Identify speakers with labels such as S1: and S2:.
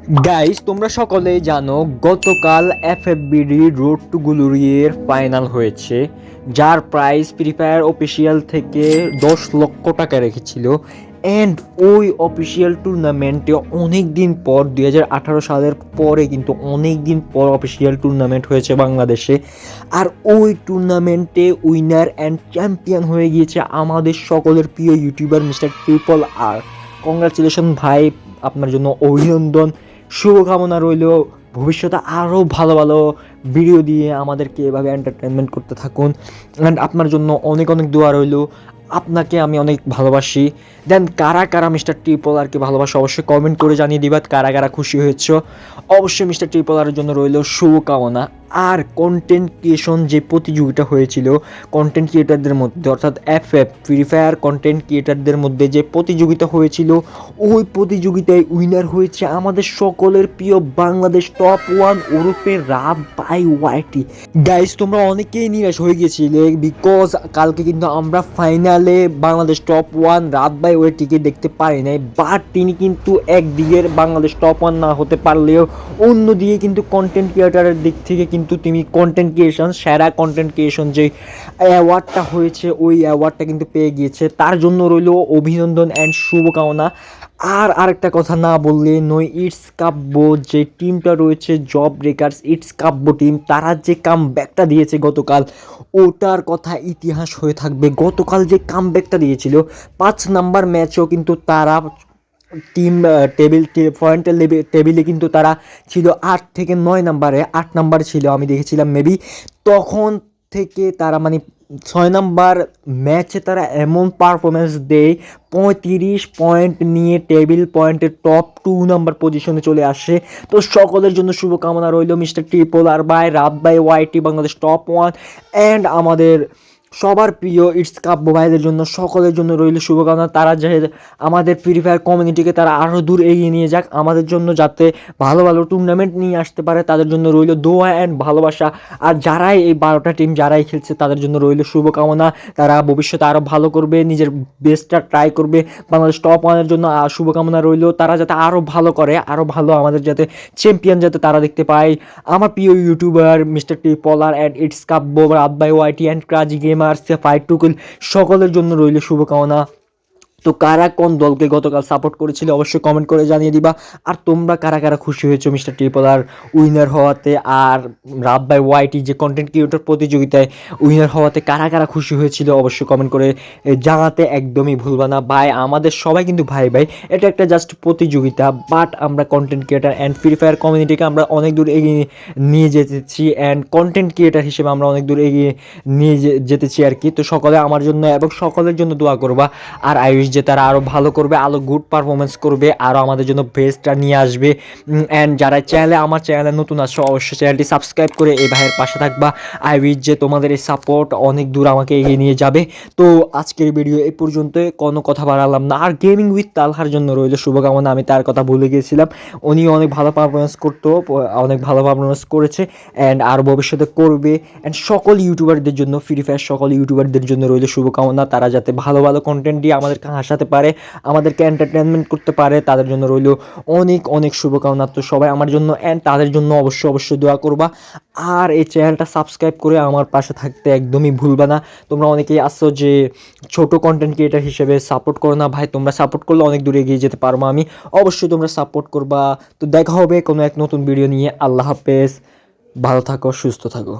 S1: Guys, তোমরা সকলেই জানো গতকাল এফএফবিডি রোড টু গ্লোরির ফাইনাল হয়েছে, যার প্রাইস ফ্রি ফায়ার অফিসিয়াল থেকে 10 লক্ষ টাকা রেখেছিল। অ্যান্ড ওই অফিসিয়াল টুর্নামেন্টে অনেক দিন পর 2018 সালের পরে কিন্তু অনেক দিন পর অফিসিয়াল টুর্নামেন্ট হয়েছে বাংলাদেশে। আর ওই টুর্নামেন্টে উইনার অ্যান্ড চ্যাম্পিয়ন হয়ে গিয়েছে আমাদের সকলের প্রিয় ইউটিউবার মিস্টার ট্রিপল আর। কংগ্রাচুলেশন ভাই, আপনার জন্য অভিনন্দন, শুভকামনা রইল। ভবিষ্যতে আরও ভালো ভালো ভিডিও দিয়ে আমাদেরকে এভাবে এন্টারটেনমেন্ট করতে থাকুন। অ্যান্ড আপনার জন্য অনেক অনেক দোয়া রইল। আপনাকে আমি অনেক ভালোবাসি। দেন কারা কারা মিস্টার ট্রিপল আরকে ভালোবাসা অবশ্যই কমেন্ট করে জানিয়ে দিবা। কারা কারা খুশি হয়েছ অবশ্যই মিস্টার ট্রিপল আরের জন্য রইল শুভকামনা। আর কন্টেন্ট ক্রিয়েশন যে প্রতিযোগিতা হয়েছিল কন্টেন্ট ক্রিয়েটারদের মধ্যে, অর্থাৎ ফ্রি ফায়ার কন্টেন্ট ক্রিয়েটারদের মধ্যে যে প্রতিযোগিতা হয়েছিল, ওই প্রতিযোগিতায় উইনার হয়েছে আমাদের সকলের প্রিয় বাংলাদেশ টপ ওয়ান ওরফে রাব বাই ওয়াইটি। গাইস, তোমরা অনেকেই নিরাশ হয়ে গিয়েছিলে বিকজ কালকে কিন্তু আমরা ফাইনালে বাংলাদেশ টপ ওয়ান রাব বাই ওয়াইটিকে দেখতে পারি নাই। বাট তিনি কিন্তু একদিকের বাংলাদেশ টপ ওয়ান না হতে পারলেও অন্যদিকে কিন্তু কন্টেন্ট ক্রিয়েটারের দিক থেকে কিন্তু তিনি কন্টেন্ট ক্রিয়েশন, সেরা কন্টেন্ট ক্রিয়েশন যে অ্যাওয়ার্ডটা হয়েছে ওই অ্যাওয়ার্ডটা কিন্তু পেয়ে গিয়েছে। তার জন্য রইল অভিনন্দন অ্যান্ড শুভকামনা। আর আরেকটা কথা না বললে নয়, ইটস কাব্য যে টিমটা রয়েছে জব ব্রেকার্স ইটস কাব্য টিম, তারা যে কামব্যাকটা দিয়েছে গতকাল, ওটার কথা ইতিহাস হয়ে থাকবে। গতকাল যে কামব্যাকটা দিয়েছিল 5 নাম্বার ম্যাচেও কিন্তু তারা টিম পয়েন্টের টেবিলে কিন্তু তারা ছিল 8 থেকে 9 নাম্বারে, 8 নাম্বার ছিল আমি দেখেছিলাম মেবি। তখন থেকে তারা মানে 6 নাম্বার ম্যাচে তারা এমন পারফরমেন্স দেয়, 35 পয়েন্ট নিয়ে টেবিল পয়েন্টের টপ 2 নাম্বার পজিশনে চলে আসে। তো সকলের জন্য শুভকামনা রইল মিস্টার ট্রিপল আর বাই রাত by YT Bangladesh top one and আমাদের সবার প্রিয় ইটস কাব্য ভাইদের জন্য সকলের জন্য রইল শুভকামনা। তারা যে আমাদের ফ্রি ফায়ার কমিউনিটিকে তারা আরও দূর এগিয়ে নিয়ে যাক, আমাদের জন্য যাতে ভালো ভালো টুর্নামেন্ট নিয়ে আসতে পারে, তাদের জন্য রইল দোয়া অ্যান্ড ভালোবাসা। আর যারাই এই 12টা টিম যারাই খেলছে তাদের জন্য রইল শুভকামনা। তারা ভবিষ্যতে আরও ভালো করবে, নিজের বেস্টটা ট্রাই করবে। বাংলাদেশ টপ ওয়ানের জন্য শুভকামনা রইল, তারা যাতে আরও ভালো করে, আরও ভালো আমাদের যাতে চ্যাম্পিয়ন যাতে তারা দেখতে পায়। আমার প্রিয় YouTuber mister triple R and it's Kabbo রাত by YT and crazy gamer fight টুকুল সকলের জন্য রইল শুভকামনা। তো কারা কোন দলকে গতকাল সাপোর্ট করেছিল অবশ্যই কমেন্ট করে জানিয়ে দিবা। আর তোমরা কারা কারা খুশি হয়েছো মিস্টার ট্রিপল আর উইনার হওয়াতে, আর রাব বাই ওয়াইটি যে কন্টেন্ট ক্রিয়েটর প্রতিযোগিতায় উইনার হওয়াতে কারা কারা খুশি হয়েছিল অবশ্যই কমেন্ট করে জানাতে একদমই ভুলবা না। ভাই, আমাদের সবাই কিন্তু ভাই ভাই, এটা একটা জাস্ট প্রতিযোগিতা, বাট আমরা content creator and free fire কমিউনিটিকে আমরা অনেক দূর এগিয়ে নিয়ে যেতেছি অ্যান্ড কন্টেন্ট ক্রিয়েটার হিসেবে আমরা অনেক দূর এগিয়ে নিয়ে যেতেছি আর কি। তো সকলে আমার জন্য এবং সকলের জন্য দোয়া করবা। আর আয়ুষ যে তারা আরও ভালো করবে, আরও গুড পারফরমেন্স করবে, আরও আমাদের জন্য বেস্টটা নিয়ে আসবে। অ্যান্ড যারা আমার চ্যানেলে নতুন আসো অবশ্যই চ্যানেলটি সাবস্ক্রাইব করে এই ভাইয়ের পাশে থাকবা। আই উইশ যে তোমাদের এই সাপোর্ট অনেক দূর আমাকে এগিয়ে নিয়ে যাবে। তো আজকের ভিডিও এই পর্যন্ত, কোনো কথা বাড়ালাম না। আর গেমিং উইথ তালহার জন্য রইল শুভকামনা, আমি তার কথা ভুলে গিয়েছিলাম। উনি অনেক ভালো পারফরমেন্স করতো, অনেক ভালো পারফরমেন্স করেছে অ্যান্ড আর ভবিষ্যতে করবে। অ্যান্ড সকল ইউটিউবারদের জন্য, ফ্রি ফায়ার সকল ইউটিউবারদের জন্য রইল শুভকামনা, তারা যাতে ভালো ভালো কন্টেন্ট দিয়ে আমাদেরকে হাসাতে পারে, আমাদেরকে এন্টারটেনমেন্ট করতে পারে, তাদের জন্য রইল অনেক অনেক শুভকামনা। তো সবাই আমার জন্য অ্যান্ড তাদের জন্য অবশ্যই অবশ্যই দোয়া করবা। আর এই চ্যানেলটা সাবস্ক্রাইব করে আমার পাশে থাকতে একদমই ভুলবা না। তোমরা অনেকেই আসছো যে ছোট কন্টেন্ট ক্রিয়েটার হিসেবে সাপোর্ট করো না, ভাই তোমরা সাপোর্ট করলে অনেক দূরে এগিয়ে যেতে পারবো আমি, অবশ্যই তোমরা সাপোর্ট করবা। তো দেখা হবে কোনো এক নতুন ভিডিও নিয়ে। আল্লাহ হাফেজ, ভালো থাকো, সুস্থ থাকো।